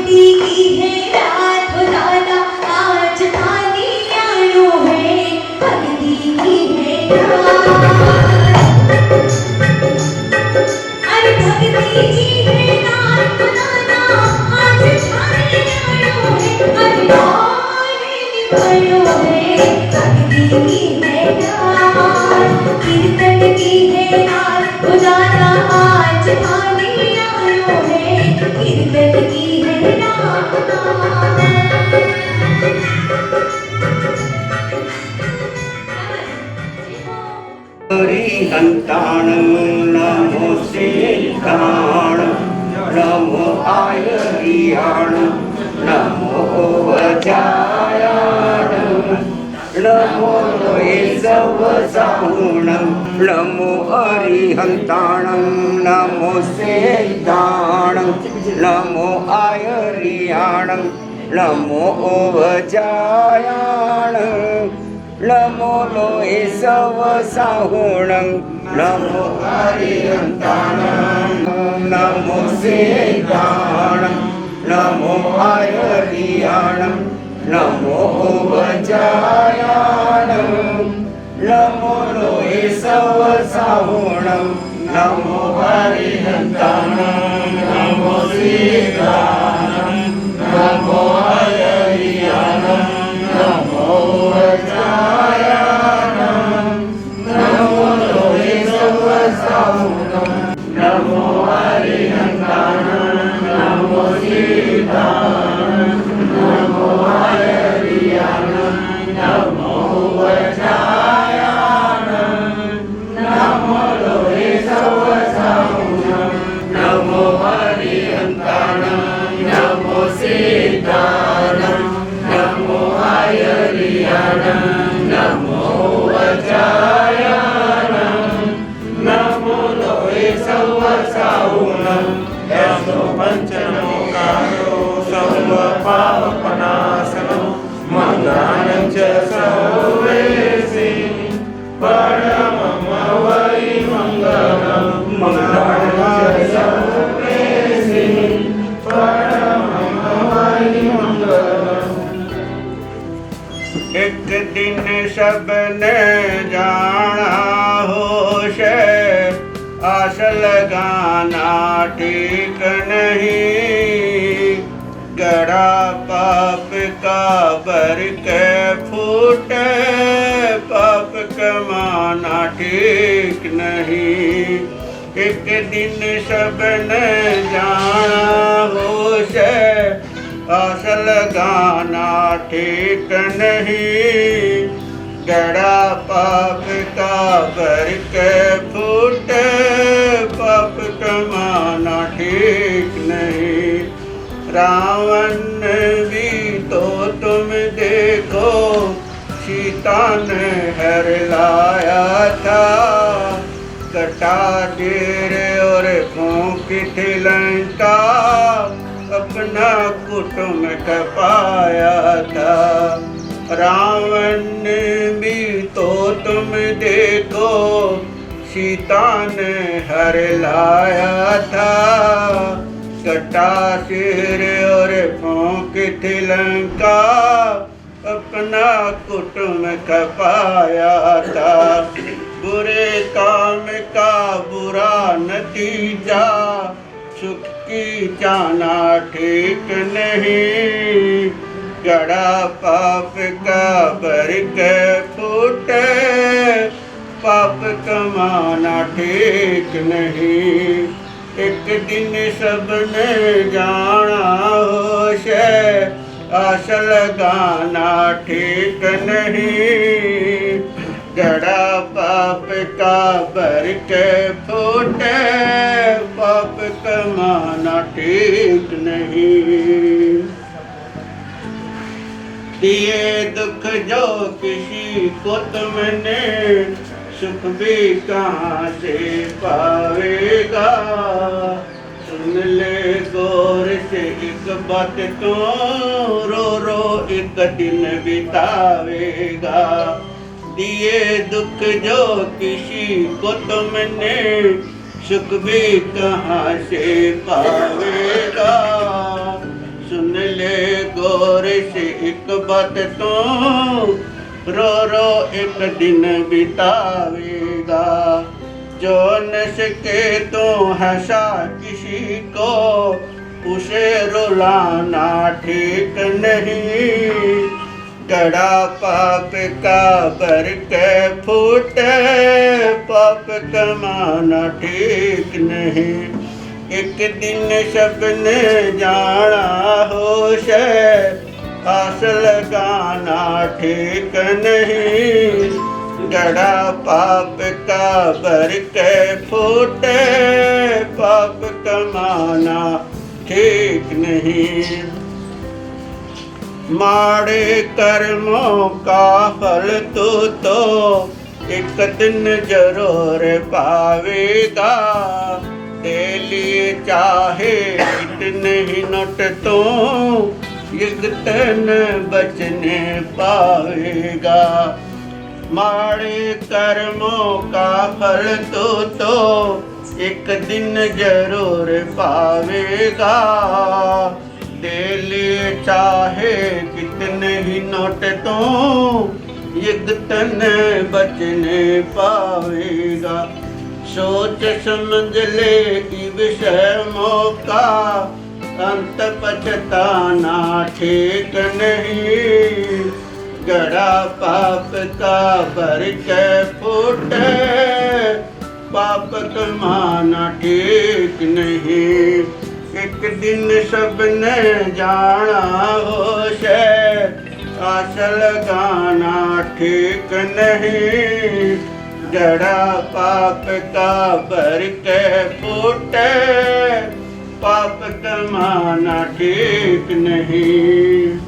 भक्ति की है रात दादा आज पानी आयो है भक्ति की है रात अरे भक्ति की है रात दादा आज पानी आयो है अरे भयो है भक्ति की है रात कीर्तन की है रात दादा आज पानी आयो है कीर्तन की है रात हरिहंताणं नमो सिद्धाणं नमो आयर्याणं नमो वज्रायाणं नमो केशवसाहुणं नमो हरिहंताणं नमो सिद्धाणं नमो आयर्याणं नमो वज्रायाणं नमो केशवसाहुणं नमो हरिहंताणं नमो सिद्धाणं नमो आयर्याणं नमो वज्रायाणं नमो केशवसाहुणं नमो हरिहंताणं नमो सिद्धाणं नमो आयर्याणं नमो वज्रायाणं नमो केशवसाहुणं नमो हरिहंताणं नमो सिद्धाणं नमो आयर्याणं नमो वज्रायाणं नमो केशवसाहुणं नमो हरिहंताणं नमो सिद्धाणं नमो आयर्याणं नमो वज्रायाणं नमो केशवसाहुणं यस्तो पंचनमोकारो सर्वपापनाशनं मङ्गलं च सर्वेशि परमं वै मङ्गलं मङ्गलं च सर्वेशि परमं वै मङ्गलम्। एक दिन सबने जाना होश आस लगाना ठीक नहीं गड़ा पाप का बर के फूटे पाप कमाना ठीक नहीं एक दिन सबने जाना होश आस लगाना ठीक नहीं गड़ा पाप का बर के फूटे पाप कमाना ठीक नहीं रावण भी तो तुम देखो सीता ने हर लाया था कटा डेर और फूंकी थी लंका अपना कुटुंब खपाया था रावण भी तो तुम देखो सीता ने हर लाया था कटा सिर और फूंक थी लंका अपना कुटुंब खपाया था बुरे काम का बुरा नतीजा सुख की जाना ठीक नहीं गड़ा पाप का बर के फूटे पाप कमाना ठीक नहीं एक दिन सबने जाना होश आस लगाना ठीक नहीं गड़ा पाप का बर के फूटे पाप कमाना ठीक नहीं दिए दुख जो किसी को तुमने सुख भी कहाँ से पावेगा सुन ले गौर से एक बात तो रो रो एक दिन बितावेगा दिए दुख जो किसी को तुमने सुख भी कहाँ से पावेगा से एक बात तो रो रो एक दिन बितावेगा। जो न सके तो हंसा किसी को, उसे रुलाना ठीक नहीं। गड़ा पाप का भर के फूटे, पाप कमाना ठीक नहीं। एक दिन सबने जाना होश, आस लगाना ठीक नहीं। गड़ा पाप का भर के फूटे, पाप कमाना ठीक नहीं। माड़े कर्मों का फल तो एक दिन जरूर पावेगा। दे लिए चाहे कितने ही नोट तो एक दिन बचने पावेगा। माड़े कर्मों का फल तो एक दिन जरूर पावेगा। दे लिए चाहे कितने ही नोट तो एक दिन बचने पावेगा। सोच समझ ले कि विषय मौका, अंत पछताना ठीक नहीं। गड़ा पाप का भर के फूटे, पाप कमाना ठीक नहीं। एक दिन सबने जाना होश, आस लगाना ठीक नहीं। गड़ा पाप का भर के फूटे, पाप कमाना ठीक नहीं।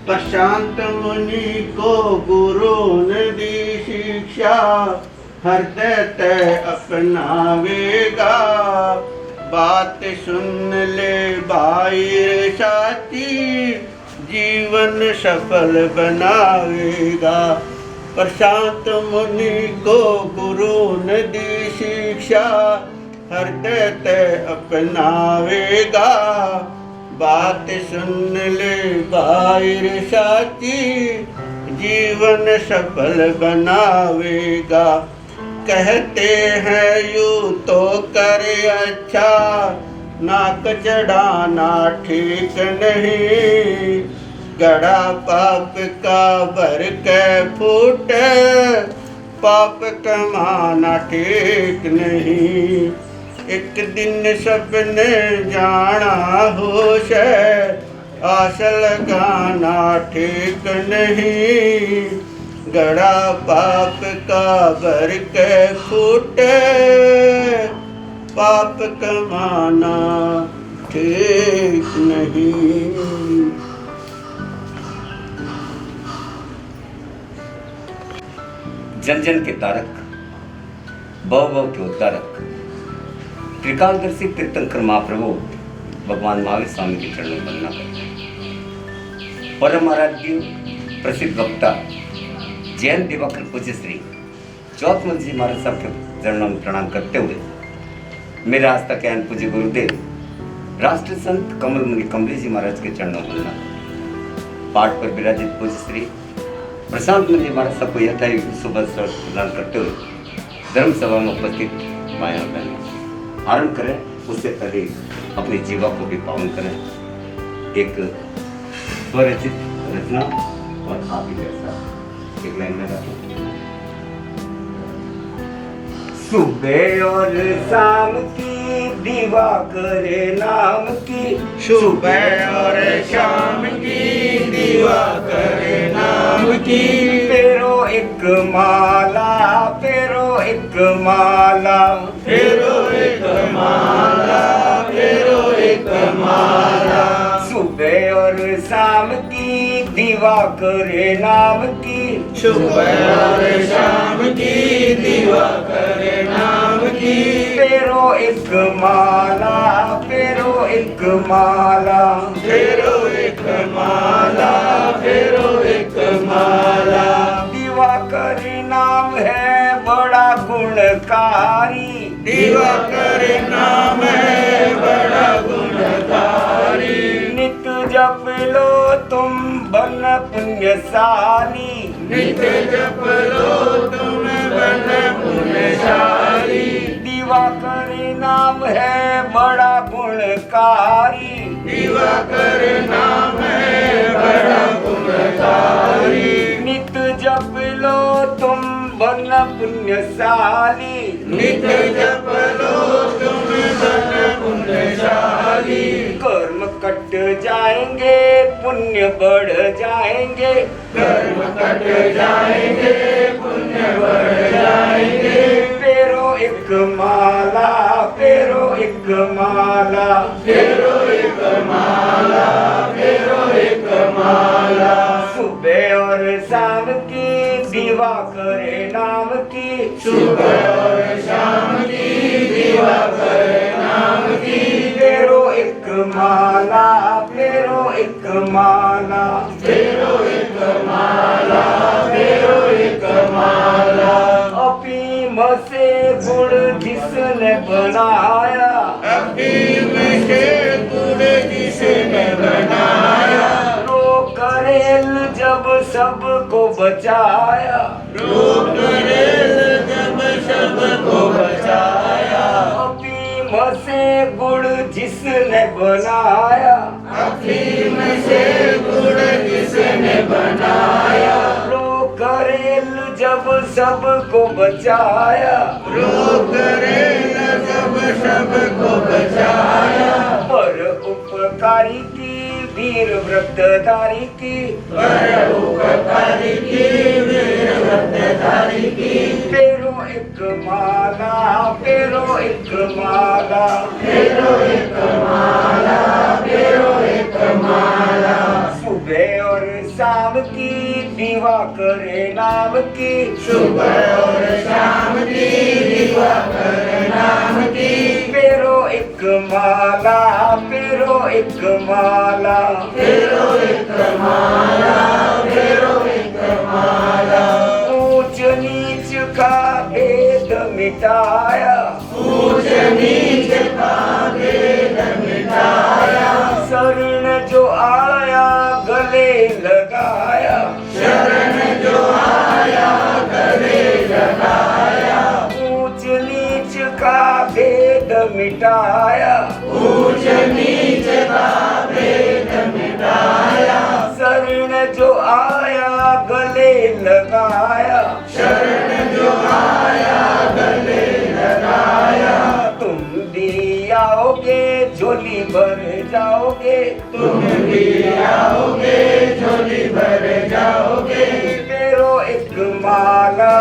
प्रशांत मुनि को गुरु ने दी शिक्षा, हृदय तय अपनावेगा। बात सुन ले भाई साथी, जीवन सफल बनावेगा। प्रशांत मुनि को गुरु ने दी शिक्षा, हृदय तय अपनावेगा। बात सुन ले भाई साथी, जीवन सफल बनावेगा। कहते हैं यूं तो करे अच्छा, नाक चढ़ाना ठीक नहीं। गड़ा पाप का भर के फूटे, पाप कमाना ठीक नहीं। एक दिन सबने जाना होश, आस लगाना ठीक नहीं। गड़ा पाप का भर के फूटे, पाप कमाना ठीक नहीं। जन जन के तारक, भव भव के उद्धारक, त्रिकालदर्शी तीर्थंकर महाप्रभु भगवान महावीर स्वामी के चरणों में वंदना करते हैं। परम आराध्य प्रसिद्ध वक्ता जैन दिवाकर पूज्य श्री चौथमल जी महाराज साहब के चरणों में प्रणाम करते हुए मेरे आज तक ज्ञान पूज्य गुरुदेव राष्ट्र संत कमल मुनि कमली जी महाराज के चरणों में वंदना। पाठ पर विराजित पूज्य श्री प्रशांत मुनि महाराज साहब को यथाई सुबह प्रदान करते हुए धर्म सभा में उपस्थित माया बहन आरंभ करें। उससे पहले अपनी जीवा को भी पावन करें। एक स्वरचित रचना और आप ही जैसा एक लाइन में गाते। सुबह और शाम की दीवा करे नाम की, सुबह और शाम की दीवा करे नाम की। फेरो एक माला, फेरो एक माला, फेरो एक माला, फेरो एक माला। सुबह और शाम की दीवा करे नाम की, सुबह और शाम की दीवा करे नाम की। फेरो एक माला, फेरो एक माला, फेरो एक माला, फेरो एक माला। दिवाकर नाम है बड़ा गुणकारी, दिवाकर नाम है बड़ा गुणकारी। नित्य जप लो तुम बन पुण्यशाली, नित्य जप लो तुम बन पुण्यशाली। दिवाकर नाम है बड़ा गुणकारी, दिवाकर नाम है बड़ा गुणकारी। नित्य जप लो तुम बन पुण्यशाली, नित्य जप लो तुम बन पुण्यशाली। कर्म कट जाएंगे पुण्य बढ़ जाएंगे, कर्म कट जाएंगे पुण्य बढ़ जाएंगे। फेरो एक माला, फेरो एक माला, फेरो एक माला, फेरो एक माला। सुबह और शाम की दिवाकर नाम की, सुबह और शाम की दिवाकर नाम की। फेरो एक माला, फेरो एक माला, फेरो एक माला, फेरो एक माला। अफीम से गुड़ जिसने बनाया, अफीम से गुड़ जिसने बनाया। रो करेल जब सबको बचाया, रोक रेल जब सबको बचाया। अफीम से गुड़ जिसने बनाया, अफीम से गुड़ जिसने बनाया। रो करेल जब सबको बचाया, रोक रेल जब सबको बचाया। पर उपकारी की वीर व्रतधारी की, पर उपकारी की वीर व्रतधारी की। फेरो एक माला, फेरो एक माला, फेरो एक माला, फेरो एक माला। सुबह और शाम की दिवाकर नाम की, सुबह और शाम की दिवाकर नाम की। फेरो एक माला, फेरो एक माला, फेरो एक माला, फेरो एक माला। ऊंच नीच का भेद मिटाया, ऊंच नीच का भेद मिटाया। शरण जो आया गले लगाया, शरण जो आया गले लगाया। ऊंच नीच का भेद मिटाया, ऊंच नीच का भेद मिटाया। शरण जो आया गले लगाया, शरण जो आया गले लगाया। तुम भी आओगे झोली भर जाओगे, तुम भी आओगे झोली भर जाओगे। फेरो एक माला,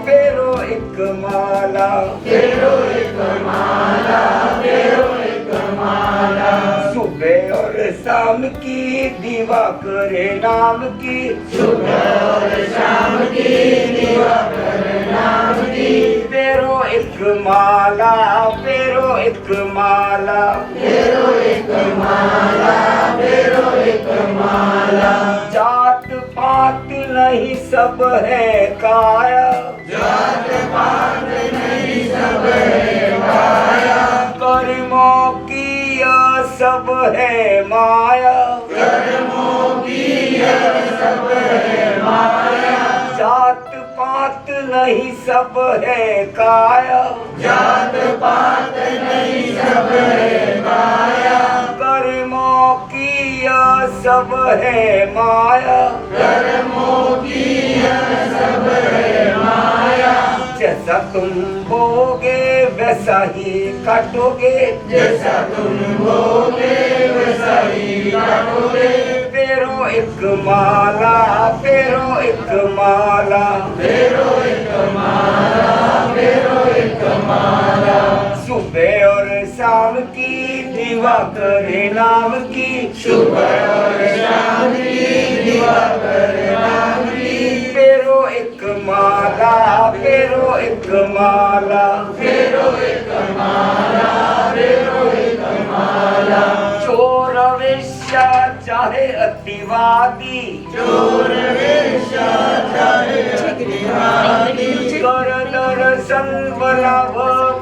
फेरो एक माला, फेरो एक माला, फेरो एक माला। सुबह और शाम की दिवाकर नाम की, सुबह और शाम की दिवाकर नाम की। फेरो एक माला, फेरो एक माला, फेरो एक माला, फेरो एक माला। जात पात नहीं सब है काया, जात पात नहीं सब है काया। कर्मों की यह सब है माया, कर्मों की यह सब है माया। जात पात नहीं सब है काया, जात पात नहीं सब है काया। कर्मों की यह सब है माया, कर्मों की यह सब है माया। जैसा तुम बोगे वैसा ही काटोगे, जैसा तुम बोगे वैसा ही काटोगे। फेरो एक माला, फेरो एक माला, फेरो एक माला, फेरो एक माला। सुबह और शाम की दिवाकर नाम की, सुबह और शाम की दिवाकर नाम की। फेरो एक माला, फेरो एक माला, फेरो एक माला, फेरो एक माला। चोर वेश्या चाहे अतिवादी, चोर वेश्या चाहे अतिवादी। कर दर्शन बलव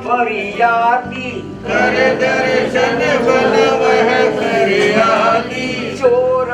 फरियादी, कर दर्शन बल वह फरियादी। चोर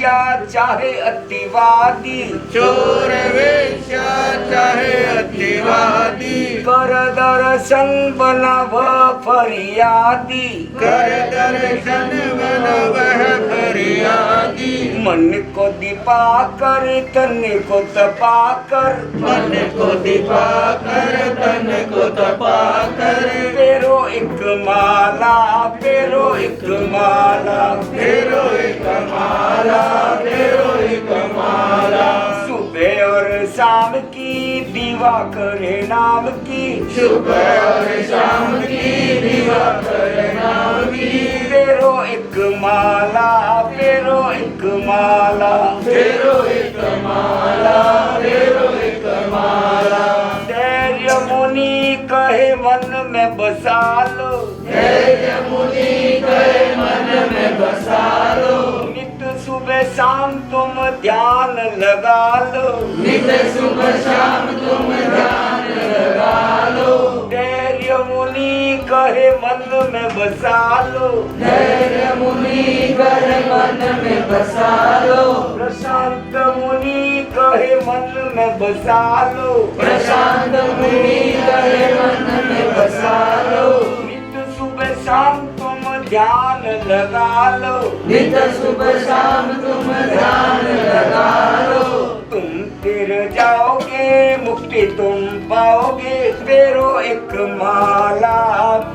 वेश्या चाहे अतिवादी, चोर वेश्या चाहे अतिवादी, कर दर्शन बना वह फरियादी, कर दर्शन बन वह फरियादी। मन को दीपा कर तन को तपा कर, मन को दीपा कर तन को तपा कर, फेरो एक माला, फेरो एक माला, फेरो एक माला, फेरो एक माला। सुबह और शाम की दीवा करे नाम की, सुबह और शाम की दीवा करे नाम की, फेरो एक माला, फेरो एक माला, फेरो एक माला, फेरो एक माला। धैर्य मुनि कहे मन में बसा लो, धैर्य मुनि कहे मन में बसा लो, नित सुबह शाम तुम ध्यान लगा लो, नित सुबह शाम तुम ध्यान लगा लो। धैर्य मुनि कहे मन में बसा लो, धैर्य मुनि कहे मन में बसा लो, प्रशांत मुनि कहे मन में बसा लो, प्रशांत मुनि कहे मन में बसा लो, नित सुबह शाम तुम ध्यान लगा लो, नित सुबह शाम तुम ध्यान लगा लो। तुम फिर जाओगे मुक्ति तुम पाओगे, फेरो एक माला,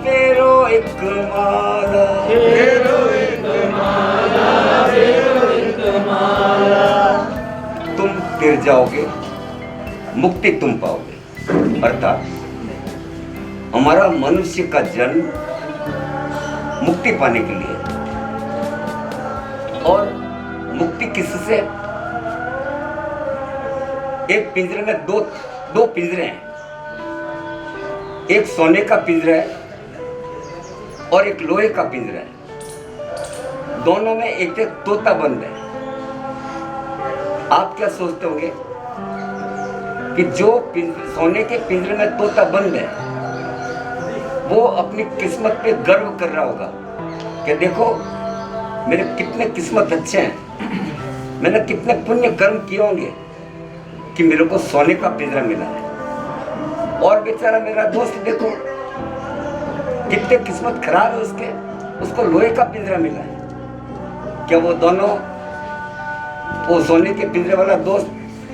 फेरो एक माला, फेरो एक माला, फेरो एक माला। तुम फिर जाओगे मुक्ति तुम पाओगे। अर्थात हमारा मनुष्य का जन्म मुक्ति पाने के लिए, और मुक्ति किससे? एक पिंजरे में दो पिंजरे हैं, एक सोने का पिंजरा है और एक लोहे का पिंजरा है। दोनों में एक एक तोता बंद है। आप क्या सोचते होंगे कि जो सोने के पिंजरे में तोता बंद है वो अपनी किस्मत पे गर्व कर रहा होगा कि देखो मेरे कितने किस्मत अच्छे हैं, मैंने कितने पुण्य कर्म किए होंगे कि मेरे को सोने का पिंजरा मिला है। और बेचारा मेरा दोस्त देखो कितने किस्मत खराब है उसके, उसको लोहे का पिंजरा मिला है। क्या वो दोनों, वो सोने के पिंजरे वाला दोस्त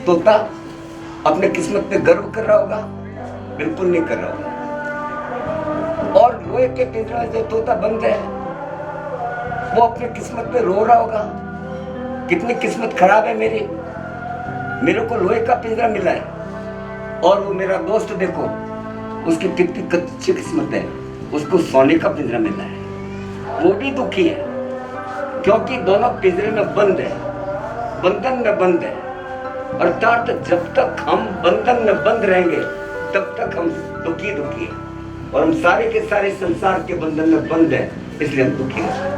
तोता अपने किस्मत पे गर्व कर रहा होगा? बिल्कुल नहीं कर रहा होगा। और लोहे के पिंजरे में जो तोता बंद है वो अपनी किस्मत पे रो रहा होगा, कितनी किस्मत खराब है मेरी, मेरे को लोहे का पिंजरा मिला है और वो मेरा दोस्त देखो उसकी कितनी अच्छी किस्मत है, उसको सोने का पिंजरा मिला है। वो भी दुखी है क्योंकि दोनों पिंजरे में बंद है, बंधन में बंद है। अर्थात जब तक हम बंधन में बंद रहेंगे तब तक हम दुखी है, और हम सारे के सारे संसार के बंधन में बंद है, इसलिए हम दुखी हैं।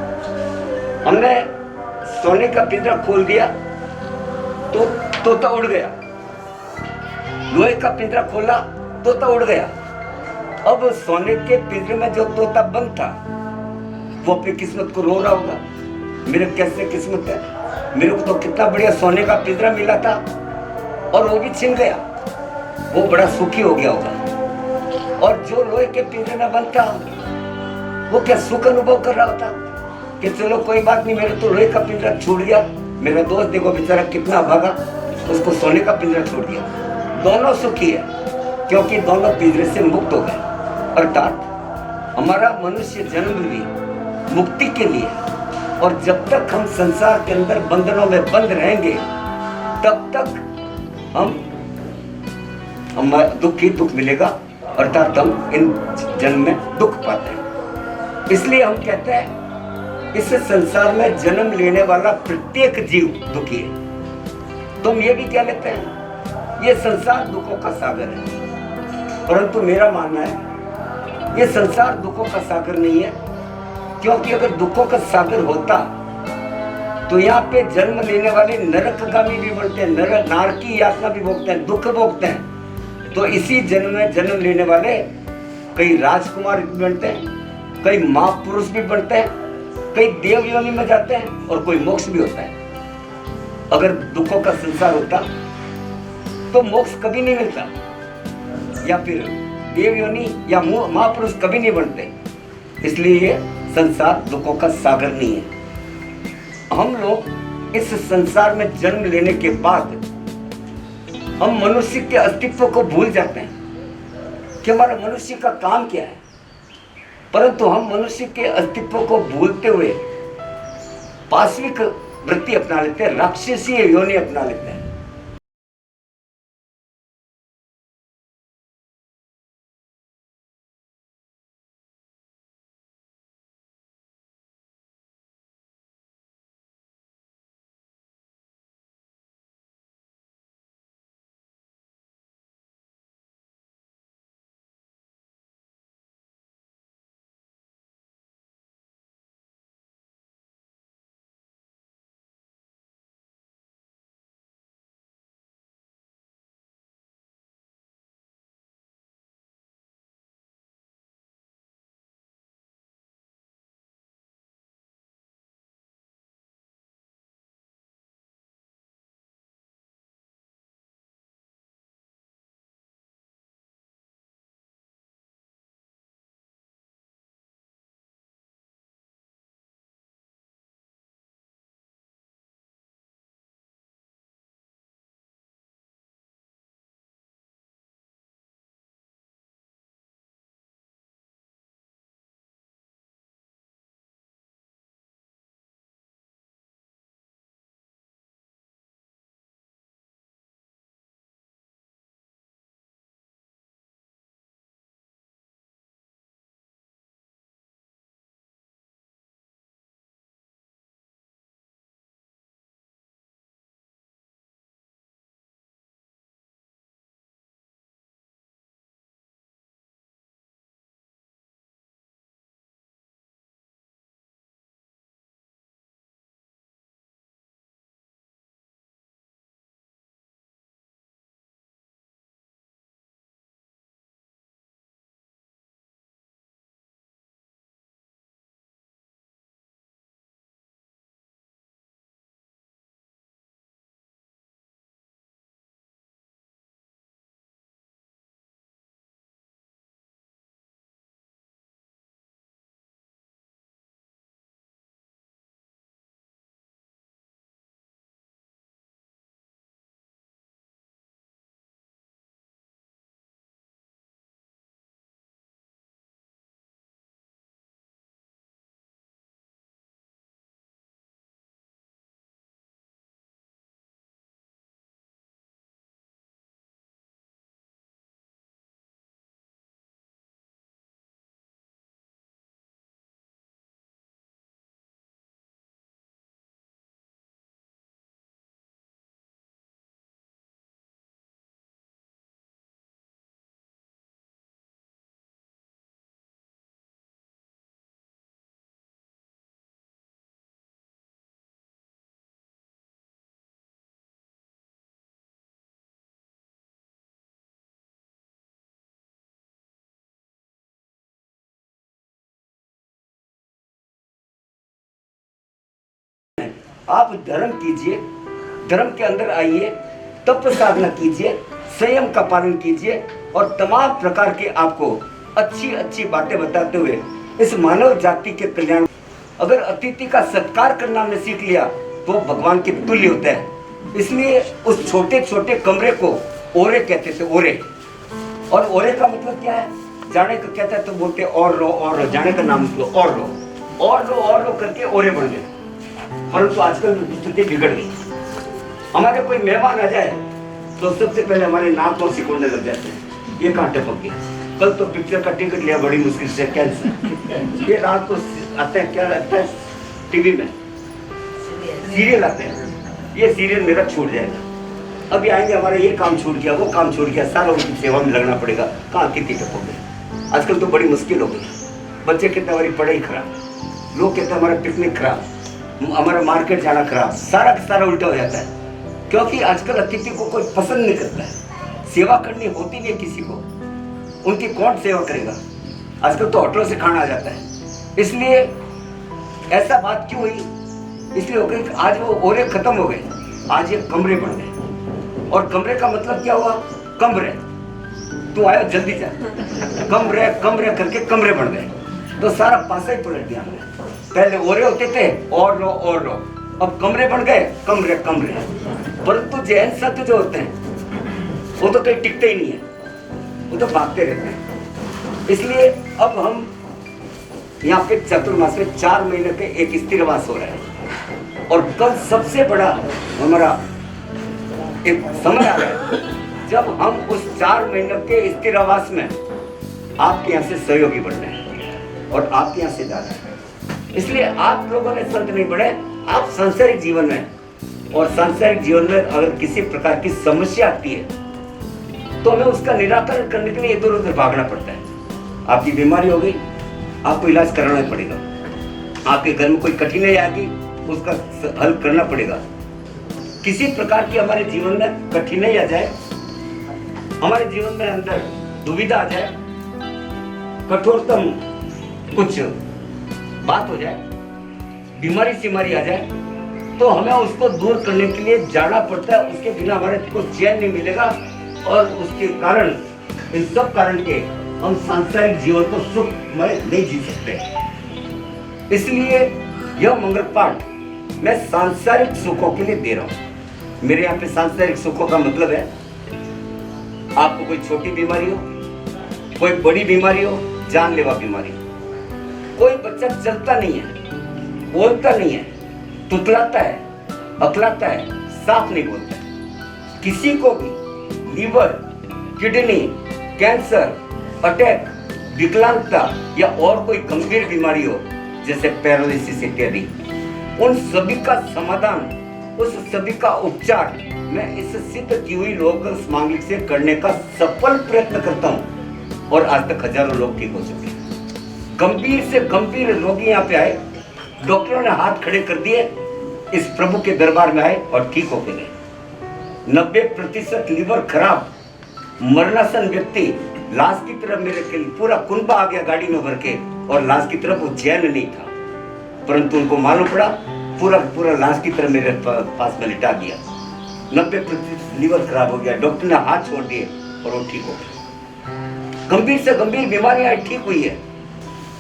हमने सोने का पिंजरा खोल दिया तो तोता उड़ गया, लोहे का पिंजरा खोला तोता उड़ गया। अब सोने के पिंजरे में जो तोता बंद था वो अपनी किस्मत को रो रहा होगा, मेरे कैसे किस्मत है, मेरे को तो कितना बढ़िया सोने का पिंजरा मिला था और वो भी छिन गया। वो बड़ा सुखी हो गया होगा। और जो लोहे के पिंजरे में बंद था वो क्या सुख अनुभव कर रहा होता कि चलो कोई बात नहीं, मेरे तो लोहे का पिंजरा छूट गया, मेरा दोस्त देखो बेचारा कितना भागा, उसको सोने का पिंजरा छोड़ दिया। दोनों सुखी है क्योंकि दोनों पिंजरे से मुक्त हो गए। अर्थात हमारा मनुष्य जन्म भी मुक्ति के लिए, और जब तक हम संसार के अंदर बंधनों में बंद रहेंगे तब तक हम दुख ही दुख मिलेगा, अर्थात हम इन जन्म में दुख पाते हैं। इसलिए हम कहते हैं इस संसार में जन्म लेने वाला प्रत्येक जीव दुखी है। तुम ये भी कह लेते हैं ये संसार दुखों का सागर है, परंतु मेरा मानना है ये संसार दुखों का सागर नहीं है, क्योंकि अगर दुखों का सागर होता तो यहाँ पे जन्म लेने वाले नरकगामी भी बनते हैं, नारकी यातना भी भोगते हैं, दुख भोगते हैं। तो इसी जन्म में जन्म लेने वाले कई राजकुमार भी बनते हैं, कई महापुरुष भी बनते हैं, कई देव योनि में जाते हैं और कोई मोक्ष भी होता है। अगर दुखों का संसार होता तो मोक्ष कभी नहीं मिलता, या फिर देव योनि या महापुरुष कभी नहीं बनते। इसलिए ये संसार दुखों का सागर नहीं है। हम लोग इस संसार में जन्म लेने के बाद हम मनुष्य के अस्तित्व को भूल जाते हैं कि हमारा मनुष्य का काम क्या है, परंतु हम मनुष्य के अस्तित्व को भूलते हुए पाश्विक वृत्ति अपना लेते हैं, राक्षसीय योनि अपना लेते हैं। आप धर्म कीजिए, धर्म के अंदर आइए, तप साधना कीजिए, संयम का पालन कीजिए और तमाम प्रकार के आपको अच्छी अच्छी बातें बताते हुए इस मानव जाति के कल्याण। अगर अतिथि का सत्कार करना हमने सीख लिया तो भगवान के तुल्य होता है। इसलिए उस छोटे छोटे कमरे को ओरे कहते थे, ओरे। और ओरे का मतलब क्या है? जाने को कहता है तो बोलते और रो, जाने का नाम लो, और रो करके ओरे बन गए। परंतु आजकल स्थिति बिगड़ गई। हमारे कोई मेहमान आ जाए तो सबसे पहले हमारे नाक को सिकोड़ने लग जाते हैं, ये कहाँ टपक गया। कल तो पिक्चर का टिकट लिया बड़ी मुश्किल से, कैंसर। ये रात को आते हैं, क्या लगता है टीवी में सीरियल आते हैं, ये सीरियल मेरा छूट जाएगा। अभी आएंगे, हमारा ये काम छूट गया, वो काम छूट गया, सारा उनकी सेवा में लगना पड़ेगा। कहाँ कितनी टपक गई। आजकल तो बड़ी मुश्किल हो गई। बच्चे कहते हमारी पढ़ाई खराब, लोग कहते हैं हमारा पिकनिक खराब, हमारा मार्केट जाना खराब, सारा का सारा उल्टा हो जाता है। क्योंकि आजकल अतिथि को कोई पसंद नहीं करता है, सेवा करनी होती नहीं है किसी को, उनकी कौन सेवा करेगा। आजकल तो होटलों से खाना आ जाता है। इसलिए ऐसा बात क्यों हुई? इसलिए हो गई आज वो ओरे खत्म हो गए। आज ये कमरे बन गए। और कमरे का मतलब क्या हुआ? कमरे, तू आया जल्दी जा, कमरे कमरे करके कमरे बन गए। तो सारा पासा ही पलट दिया हमने। पहले ओरे होते थे और लो, अब कमरे बन गए, कमरे कमरे। परंतु जैन संत जो होते हैं वो तो कहीं टिकते ही नहीं है, वो तो भागते रहते हैं। इसलिए अब हम यहाँ पे चतुर्मास में 4 महीने के एक स्थिरवास हो रहा है। और कल सबसे बड़ा हमारा एक समय आ रहा है जब हम उस 4 महीने के स्थिरावास में आपके यहाँ से सहयोगी बन रहे हैं और आपके यहाँ से जा रहे हैं। इसलिए आप लोगों ने संत नहीं बढ़े, आप सांसारिक जीवन में, और सांसारिक जीवन में अगर किसी प्रकार की समस्या आती है तो हमें उसका निराकरण करने के लिए इधर उधर भागना पड़ता है। आपकी बीमारी हो गई, आपको इलाज कराना पड़ेगा। आपके घर में कोई कठिनाई आ गई, उसका हल करना पड़ेगा। किसी प्रकार की हमारे जीवन में कठिनाई आ जाए, हमारे जीवन में अंदर दुविधा आ जाए, कठोरतम कुछ बात हो जाए, बीमारी सीमारी आ जाए, तो हमें उसको दूर करने के लिए जाना पड़ता है। उसके बिना हमारे को चैन नहीं मिलेगा और उसके कारण, इन सब कारण के हम सांसारिक जीवन को सुखमय नहीं जी सकते। इसलिए यह मंगल पाठ मैं सांसारिक सुखों के लिए दे रहा हूं। मेरे यहाँ पे सांसारिक सुखों का मतलब है आपको कोई छोटी बीमारी हो, कोई बड़ी बीमारी हो, जानलेवा बीमारी हो, कोई बच्चा चलता नहीं है, बोलता नहीं है, तुतलाता है, अकलाता है, साफ नहीं बोलता है, किसी को भी लीवर, किडनी, कैंसर, अटैक, विकलांगता या और कोई गंभीर बीमारी हो जैसे पैरालिसिस इत्यादि, उन सभी का समाधान, उस सभी का उपचार मैं इस सिद्ध की हुई लोकस मांगलिक से करने का सफल प्रयत्न करता हूं और आज तक हजारों लोग ठीक हो चुके हैं। गंभीर से गंभीर रोगी यहाँ पे आए, डॉक्टरों ने हाथ खड़े कर दिए, इस प्रभु के दरबार में आए और ठीक होके गए। 90% लीवर खराब मरणासन व्यक्ति लाश की तरफ मेरे के पूरा कुंबा आ गया गाड़ी में भर के, और लाश की तरफ वो चैन नहीं था, परंतु उनको मालूम पड़ा पूरा लाश की तरफ मेरे पास में लिटा दिया। 90% लीवर खराब हो गया, डॉक्टर ने हाथ छोड़ दिए और वो ठीक हो गया। गंभीर से गंभीर बीमारियां ठीक हुई है,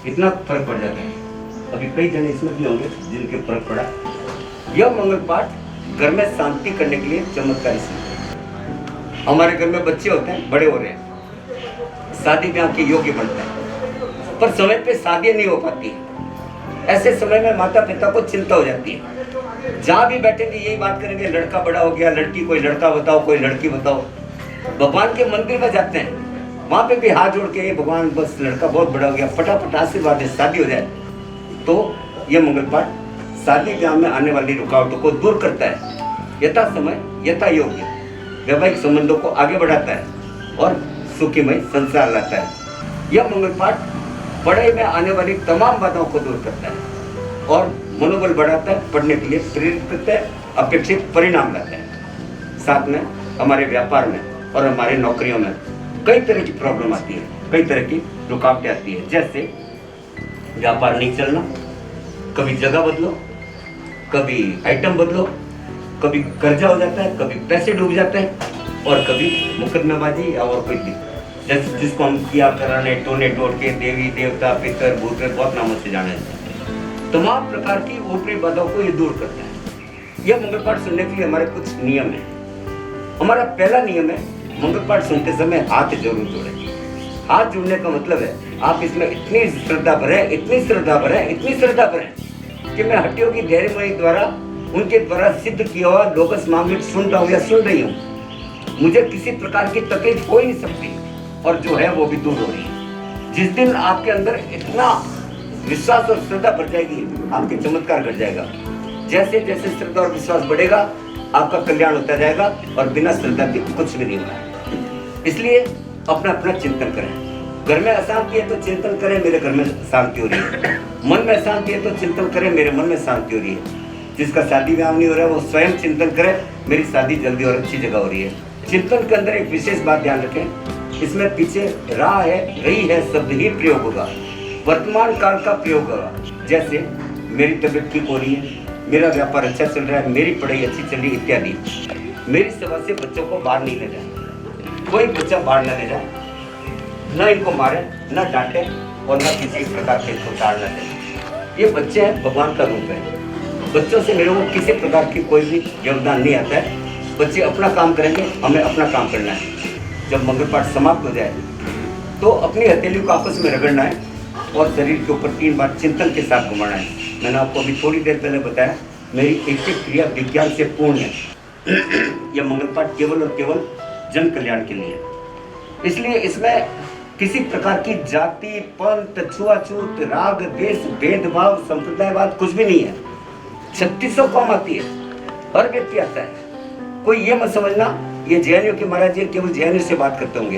इतना फर्क पड़ जाता है। अभी कई जने इसमें भी होंगे जिनके फर्क पड़ा। यह मंगल पाठ घर में शांति करने के लिए चमत्कारी सिद्ध है। हमारे घर में बच्चे होते हैं, बड़े हो रहे हैं, शादी ब्याह के योग्य बनते हैं, पर समय पे शादी नहीं हो पाती है। ऐसे समय में माता पिता को चिंता हो जाती है। जहाँ भी बैठेंगे यही बात करेंगे, लड़का बड़ा हो गया, लड़की, कोई लड़का बताओ, कोई लड़की बताओ। भगवान के मंदिर में जाते हैं, वहाँ पे भी हाथ जोड़ के भगवान बस लड़का बहुत बड़ा हो गया, फटाफट आशीर्वाद है, शादी हो जाए। तो यह मंगल पाठ शादी ब्याह में आने वाली रुकावटों को दूर करता है, यथा समय यथा योग्य वैवाहिक संबंधों को आगे बढ़ाता है और सुखीमय संसार लाता है। यह मंगल पाठ पढ़ाई में आने वाली तमाम बाधाओं को दूर करता है और मनोबल बढ़ाता है, पढ़ने के लिए प्रेरित करता है, अपेक्षित परिणाम लाता है। साथ में हमारे व्यापार में और हमारे नौकरियों में कई तरह की प्रॉब्लम आती है, कई तरह की रुकावटें आती है, जैसे व्यापार नहीं चलना, कभी जगह बदलो, कभी आइटम बदलो, कभी कर्जा हो जाता है, कभी पैसे डूब जाते हैं और कभी मुकदमेबाजी या और कोई जैसे जिसको हम किया कराने, टोने टोट के, देवी देवता, पितर भूत बहुत नामों से जाना जाता है। तमाम प्रकार की ऊपरी बाधाओं को ये दूर करता है। यह मंगल पाठ सुनने के लिए हमारे कुछ नियम है। हमारा पहला नियम है, मंगल पाठ सुनते समय हाथ जरूर जोड़ें। हाथ जोड़ने का मतलब है आप इसमें इतनी श्रद्धा भरें, इतनी श्रद्धा भरें, इतनी श्रद्धा भरें कि मैं हट्टियों की धैर्यमयी द्वारा उनके द्वारा सिद्ध किया हुआ लोकस मामले सुन रहा हूँ या सुन रही हूँ। मुझे किसी प्रकार की तकलीफ हो ही नहीं सकती और जो है वो भी दूर हो रही है। जिस दिन आपके अंदर इतना विश्वास और श्रद्धा बढ़ जाएगी, आपके चमत्कार घट जाएगा। जैसे जैसे श्रद्धा और विश्वास बढ़ेगा, आपका कल्याण होता जाएगा और बिना श्रद्धा के कुछ भी नहीं होगा। इसलिए अपना अपना चिंतन करें। घर में अशांति है तो चिंतन करें, मेरे घर में शांति हो रही है। मन में अशांति है तो चिंतन करें, मेरे मन में शांति हो रही है। जिसका शादी ब्याह नहीं हो रहा है वो स्वयं चिंतन करे, मेरी शादी जल्दी और अच्छी जगह हो रही है। चिंतन के अंदर एक विशेष बात ध्यान रखें, इसमें पीछे रहा है, रही है शब्द ही प्रयोग होगा, वर्तमान काल का प्रयोग होगा। जैसे मेरी तबीयत ठीक हो रही है, मेरा व्यापार अच्छा चल रहा है, मेरी पढ़ाई अच्छी चल रही इत्यादि। मेरी सभा से बच्चों को बाहर नहीं ले जाए, कोई बच्चा बाहर न ले जाए, न इनको मारे, न डांटे और न किसी प्रकार से इनको टालना चाहिए। ये बच्चे हैं, भगवान का रूप है। बच्चों से मेरे को किसी प्रकार की कोई भी योगदान नहीं आता है। बच्चे अपना काम करेंगे, हमें अपना काम करना है। जब मंगल पाठ समाप्त हो जाए तो अपनी हथेली को आपस में रगड़ना है और शरीर के ऊपर 3 बार चिंतन के साथ घुमाना है। मैंने आपको अभी थोड़ी देर पहले बताया, मेरी एक एक क्रिया विज्ञान से पूर्ण है। यह मंगल पाठ केवल और केवल जन कल्याण के लिए है। इसलिए इसमें किसी प्रकार की जाति, पंथ, छुआछूत, राग, द्वेष, भेदभाव, संप्रदायवाद कुछ भी नहीं है। 3600 कौम आती है, हर व्यक्ति आता है। कोई ये मत समझना ये जैनियों के महाराज जी केवल जैनियों से बात करते होंगे।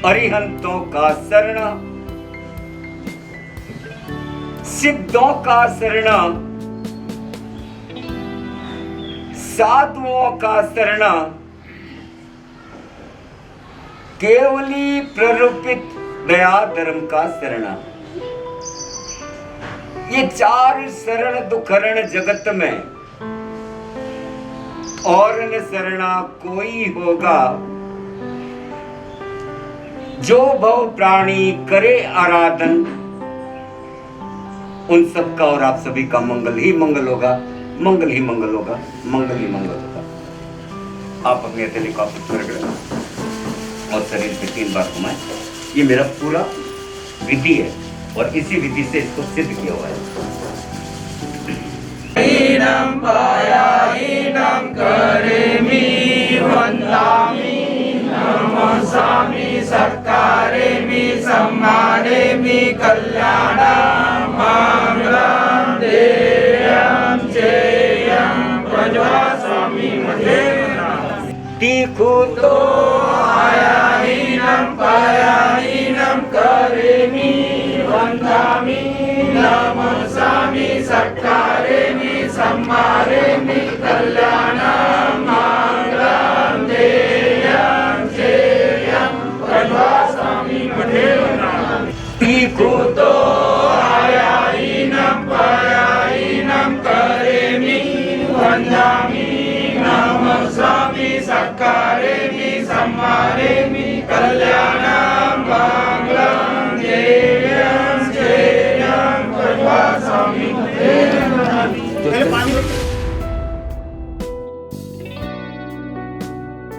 अरिहंतों का शरण, सिद्धों का शरण, साधुओं का शरण, केवली प्ररूपित दया धर्म का शरण। ये 4 शरण दुखरण जगत में और न शरणा कोई होगा। जो भव प्राणी करे आराधन, उन सबका और आप सभी का मंगल ही मंगल होगा, मंगल ही मंगल होगा, मंगल ही मंगल होगा। आप अपने हथेली को और शरीर पे 3 बार घुमाएं। ये मेरा पूरा विधि है और इसी विधि से इसको सिद्ध किया हुआ है। हीनम पाया हीनम करेमि वन्दामि नमस्सामि सत्कारेमि सम्मानेमि कल्याणं मंगलं तीखुतो आयाहीनं पराहीनं करेमि वन्दामि नमसामि सत्कारेमि सम्मारेमि कल्याणं